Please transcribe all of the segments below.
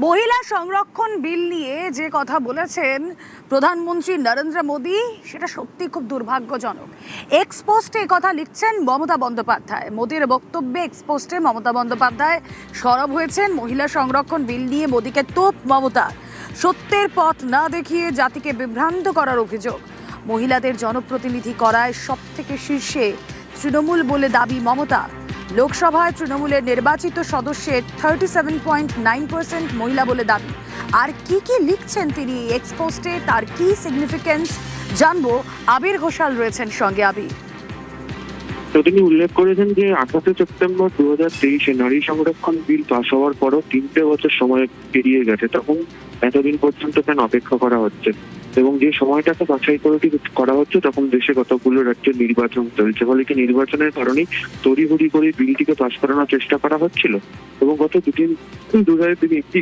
মহিলা সংরক্ষণ বিল নিয়ে যে কথা বলেছেন প্রধানমন্ত্রী নরেন্দ্র মোদী, সেটা সত্যি খুব দুর্ভাগ্যজনক। এক্সপোস্টে কথা লিখছেন মমতা বন্দ্যোপাধ্যায়। মোদীর বক্তব্যে এক্সপোস্টে মমতা বন্দ্যোপাধ্যায় সরব হয়েছেন মহিলা সংরক্ষণ বিল নিয়ে। মোদীকে তোপ মমতা, সত্যের পথ না দেখিয়ে জাতিকে বিভ্রান্ত করার অভিযোগ। মহিলাদের জনপ্রতিনিধি করায় সব থেকে শীর্ষে তৃণমূল বলে দাবি মমতা। লোকসভায় তৃণমূলের নির্বাচিত সদস্যের 37.9% মহিলা বলে দাবি। আর কি কি লিখছেন তিনি এক্সপোস্টে, তার কি সিগনিফিকেন্স জানবো। আবির ঘোষাল রয়েছেন সঙ্গে। আবির, তো তিনি উল্লেখ করেছেন যে 28 সেপ্টেম্বর 2023-এ নারী সংরক্ষণ বিল পাস হওয়ার পরও 3টে বছর সময় পেরিয়ে গেছে। তখন এতদিন পর্যন্ত কেন অপেক্ষা করা হচ্ছে, এবং যে সময়টাকে বাছাই করে করা হচ্ছে তখন দেশে কতগুলো রাজ্যে নির্বাচন চলছে। ফলে কি নির্বাচনের কারণেই তড়িঘড়ি করে বিলটিকে পাস করানোর চেষ্টা করা হচ্ছিল। এবং গত দুদিন তিনি একটি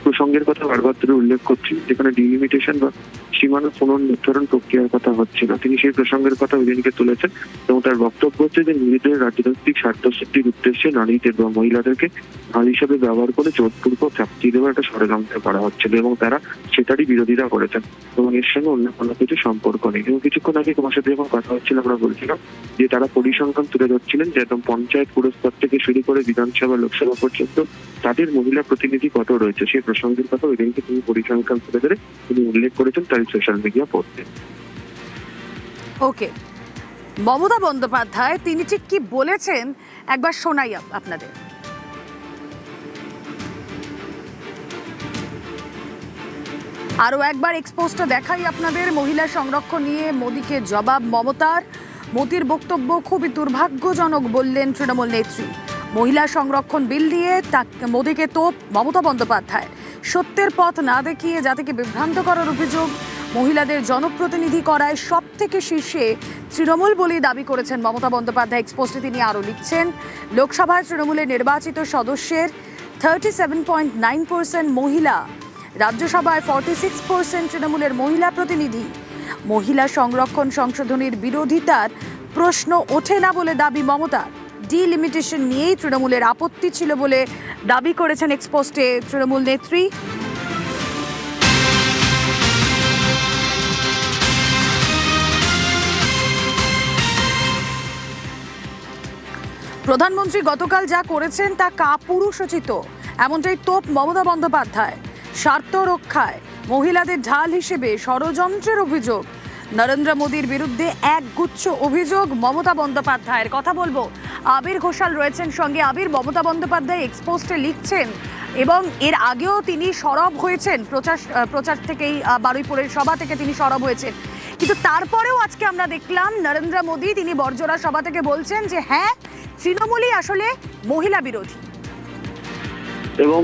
প্রসঙ্গের কথা বারবার ধরে উল্লেখ করছেন, যেখানে ডিলিমিটেশন বা সীমানা পুনর্নির্ধারণ প্রক্রিয়ার কথা হচ্ছে না। তিনি সেই প্রসঙ্গের কথা ওইদিনকে তুলেছেন এবং তার বক্তব্য হচ্ছে যে নিজেদের রাজনৈতিক স্বার্থসিদ্ধির উদ্দেশ্যে নারীদের বা মহিলাদেরকে ঢাল হিসেবে ব্যবহার করে জোরপূর্বক চাকরি দেওয়ার একটা ষড়যন্ত্র করা হচ্ছিল এবং তারা সেটারই বিরোধিতা করেছেন এবং এর সঙ্গে অন্য কোনো কিছু সম্পর্ক নেই। এবং কিছুক্ষণ আগে তোমার সাথে যখন কথা হচ্ছিল আমরা বলছিলাম যে তারা পরিসংখ্যান তুলে ধরছিলেন যে একদম পঞ্চায়েত পুরস্কার থেকে শুরু করে বিধানসভা লোকসভা পর্যন্ত তাদের মহিলা প্রতিনিধি কত রয়েছে সেই প্রসঙ্গের কথা ওই দিনকে তিনি পরিসংখ্যান তুলে ধরে তিনি উল্লেখ করেছেন তার সোশ্যাল মিডিয়া পোস্টে। ওকে, মমতা বন্দ্যোপাধ্যায় তিনি ঠিক কি বলেছেন একবার শোনাই আপনাদের। আরো একবার এক্সপোজটা দেখাই আপনাদের। মহিলা সংরক্ষণ নিয়ে মোদীকে জবাব মমতার। মোদীর বক্তব্য খুবই দুর্ভাগ্যজনক বললেন তৃণমূল নেত্রী। মহিলা সংরক্ষণ বিল নিয়ে মোদীকে তোপ মমতা বন্দ্যোপাধ্যায়। সত্যের পথ না দেখিয়ে জাতিকে বিভ্রান্ত করার অভিযোগ। মহিলাদের জনপ্রতিনিধি করায় সব থেকে শীর্ষে তৃণমূল বলেই দাবি করেছেন মমতা বন্দ্যোপাধ্যায়। এক্সপোস্টে তিনি আরও লিখছেন, লোকসভায় তৃণমূলের নির্বাচিত সদস্যের 37.9% মহিলা, রাজ্যসভায় 46% তৃণমূলের মহিলা প্রতিনিধি। মহিলা সংরক্ষণ সংশোধনীর বিরোধিতার প্রশ্ন ওঠে না বলে দাবি মমতা। ডিলিমিটেশন নিয়েই তৃণমূলের আপত্তি ছিল বলে দাবি করেছেন এক্সপোস্টে তৃণমূল নেত্রী। প্রধানমন্ত্রী গতকাল যা করেছেন তা কাপুরুষোচিত, এমনটাই তোপ মমতা বন্দ্যোপাধ্যায়। স্বার্থ রক্ষায় মহিলাদের ঢাল হিসেবে ষড়যন্ত্রের অভিযোগ। নরেন্দ্র মোদীর বিরুদ্ধে একগুচ্ছ অভিযোগ মমতা বন্দ্যোপাধ্যায়ের। কথা বলবো, আবির ঘোষাল রয়েছেন সঙ্গে। আবির, মমতা বন্দ্যোপাধ্যায় এক্সপোস্টে লিখছেন এবং এর আগেও তিনি সরব হয়েছেন প্রচার থেকেই, বারুইপুরের সভা থেকে তিনি সরব হয়েছেন। কিন্তু তারপরেও আজকে আমরা দেখলাম নরেন্দ্র মোদী তিনি বর্জরা সভা থেকে বলছেন যে হ্যাঁ, তৃণমূলই আসলে মহিলা বিরোধী। এবং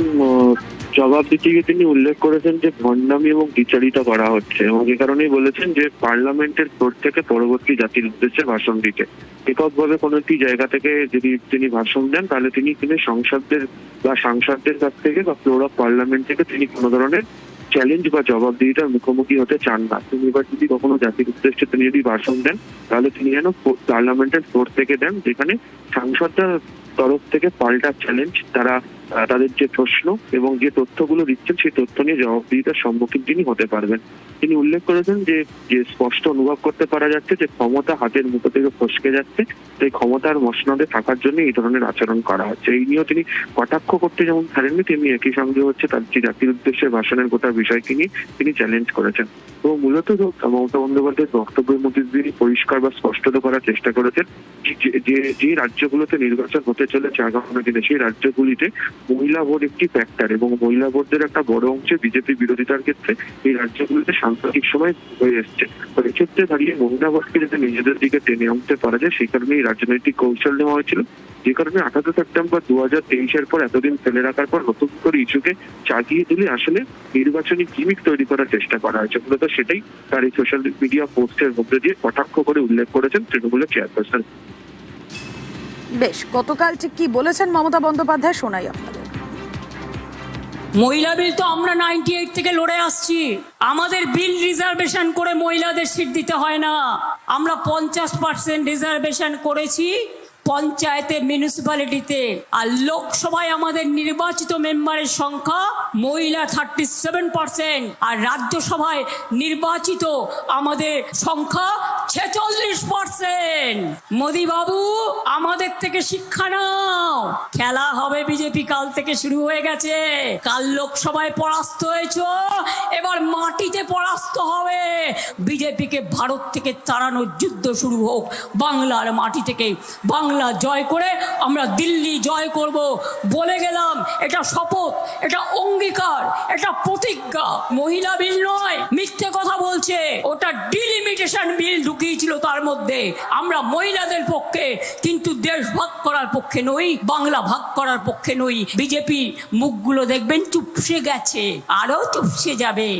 জবাব দিতে গিয়ে তিনি উল্লেখ করেছেন যে ভণ্ডামি এবং দ্বিচারিতা করা হচ্ছে এবং এ কারণেই বলেছেন যে পার্লামেন্টের ফ্লোর থেকে পরবর্তী জাতির উদ্দেশ্যে ভাষণ দিতে। এককভাবে কোনো একটি জায়গা থেকে যদি তিনি ভাষণ দেন তাহলে তিনি সংসদদের বা সাংসদদের কাছ থেকে বা ফ্লোর অফ পার্লামেন্ট থেকে তিনি কোনো ধরনের চ্যালেঞ্জ বা জবাবদিহিতার মুখোমুখি হতে চান না। তিনি এবার যদি কখনো জাতির উদ্দেশ্যে তিনি যদি ভাষণ দেন তাহলে তিনি যেন পার্লামেন্টের ফ্লোর থেকে দেন, যেখানে সাংসদদের তরফ থেকে পাল্টা চ্যালেঞ্জ, তারা তাদের যে প্রশ্ন এবং যে তথ্যগুলো দিচ্ছেন সেই তথ্য নিয়ে জবাবদিহিতার সম্মুখীন তিনি হতে পারবেন। তিনি উল্লেখ করেছেন যে স্পষ্ট অনুভব করতে পারা যাচ্ছে যে ক্ষমতা হাতের মুঠো থেকে ফসকে যাচ্ছে, তাই ক্ষমতার মসনদে থাকার জন্য এই ধরনের আচরণ করা হচ্ছে। এই নিয়েও তিনি কটাক্ষ করতে যেমন ছাড়েননি, তেমনি একই সঙ্গে হচ্ছে তার যে জাতির উদ্দেশ্যে ভাষণের গোটা বিষয়কে নিয়ে তিনি চ্যালেঞ্জ করেছেন। এবং মূলত মমতা বন্দ্যোপাধ্যায়ের বক্তব্যের মধ্যে দিয়ে পরিষ্কার বা স্পষ্টত করার চেষ্টা করেছেন যে রাজ্যগুলোতে নির্বাচন হতে চলেছে আগামী দিনে সেই রাজ্যগুলিতে মহিলা ভোট একটি ফ্যাক্টর এবং মহিলা ভোটদের একটা বড় অংশে বিজেপি বিরোধিতার ক্ষেত্রে এই রাজ্যগুলিতে সাম্প্রতিক সময় হয়ে এসছে। এক্ষেত্রে দাঁড়িয়ে মহিলা ভোটকে যাতে নিজেদের দিকে টেনে আনতে পারা যায় সেই কারণে এই রাজনৈতিক কৌশল নেওয়া হয়েছিল, যে কারণে 28 সেপ্টেম্বর 2023-এর পর এতদিন ফেলে রাখার পর নতুন করে ইস্যুকে চাগিয়ে তুলে আসলে নির্বাচনী গিমিক তৈরি করার চেষ্টা করা হয়েছে। মূলত সেটাই তার এই সোশ্যাল মিডিয়া পোস্টের মধ্যে দিয়ে কটাক্ষ করে উল্লেখ করেছেন তৃণমূলের চেয়ারপারসন। বেশ, গতকাল ঠিক কি বলেছেন মমতা বন্দ্যোপাধ্যায় শোনাই আপনাদের। মহিলা বিল তো আমরা 98 থেকে লড়ে আসছি। আমাদের বিল রিজার্ভেশন করে মহিলাদের সিট দিতে হয় না। আমরা 50% রিজার্ভেশন করেছি পঞ্চায়েতে, মিউনিসিপ্যালিটিতে। আর লোকসভায় আমাদের নির্বাচিত মেম্বারের সংখ্যা মহিলা 37%, আর রাজ্যসভায় নির্বাচিত আমাদের সংখ্যা 46%। মোদি বাবু, আমাদের থেকে শিক্ষা নাও। খেলা হবে বিজেপি কাল থেকে শুরু হয়ে গেছে। কাল লোকসভায় পরাস্ত হয়েছো, এবার মাটিতে পরাস্ত হবে। বিজেপিকে ভারত থেকে তাড়ানোর যুদ্ধ শুরু হোক বাংলার মাটি থেকে। বাংলা জয় করে আমরা দিল্লি জয় করব বলে গেলাম। এটা শপথ, এটা অঙ্গীকার, এটা প্রতিজ্ঞা। মহিলা বিল নয়, মিথ্যে কথা বলছে। ওটা ডিলিমিটেশন বিল ঢুকিয়েছিল তার মধ্যে। আমরা মহিলাদের পক্ষে, কিন্তু দেশ ভাগ করার পক্ষে নই, বাংলা ভাগ করার পক্ষে নই। বিজেপি মুখগুলো দেখবেন চুপসে গেছে, আরো চুপসে যাবে।